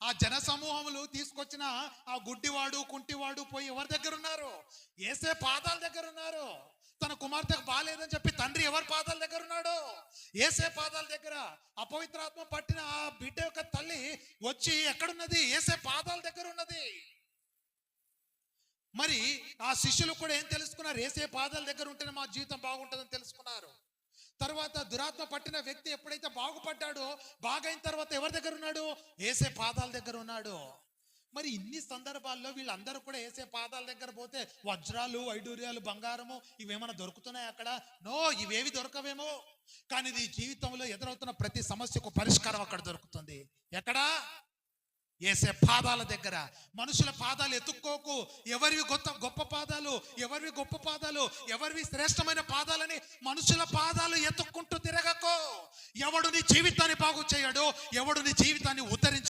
ఆ జన సమూహములు తీసుకొచ్చిన ఆ గుడ్డివాడు కుంటివాడు పోయి ఎవరి దగ్గర ఉన్నారు? యేసే పాదాల దగ్గర ఉన్నారు. తన కుమార్తెకు బాలేదని చెప్పి తండ్రి ఎవరి పాదాల దగ్గర ఉన్నాడు? యేసే పాదాల దగ్గర. అపవిత్రాత్మ పట్టిన ఆ బిడ్డ యొక్క తల్లి వచ్చి ఎక్కడున్నది? యేసే పాదాల దగ్గర ఉన్నది. మరి ఆ శిష్యులు కూడా ఏం తెలుసుకున్నారు? యేసే పాదాల దగ్గర ఉంటేనే మా జీవితం బాగుంటుందని తెలుసుకున్నారు. తర్వాత దురాత్మ పట్టిన వ్యక్తి ఎప్పుడైతే బాగుపడ్డాడో, బాగైన తర్వాత ఎవరి దగ్గర ఉన్నాడు? యేసే పాదాల దగ్గర ఉన్నాడు. మరి ఇన్ని సందర్భాల్లో వీళ్ళందరూ కూడా యేసే పాదాల దగ్గర పోతే వజ్రాలు, వైడూర్యాలు, బంగారము ఇవేమైనా దొరుకుతున్నాయి అక్కడ? నో, ఇవేవి దొరకవేమో. కానీ నీ జీవితంలో ఎదురవుతున్న ప్రతి సమస్యకు పరిష్కారం అక్కడ దొరుకుతుంది. ఎక్కడా? యేసే పాదాల దగ్గర. మనుషుల పాదాలు ఎత్తుక్కోకు. ఎవరివి గొప్ప పాదాలు, ఎవరివి గొప్ప పాదాలు, ఎవరివి శ్రేష్టమైన పాదాలని మనుషుల పాదాలు ఎత్తుక్కుంటూ తిరగకో. ఎవడు నీ జీవితాన్ని బాగు చేయడు, ఎవడు నీ జీవితాన్ని ఉద్ధరించి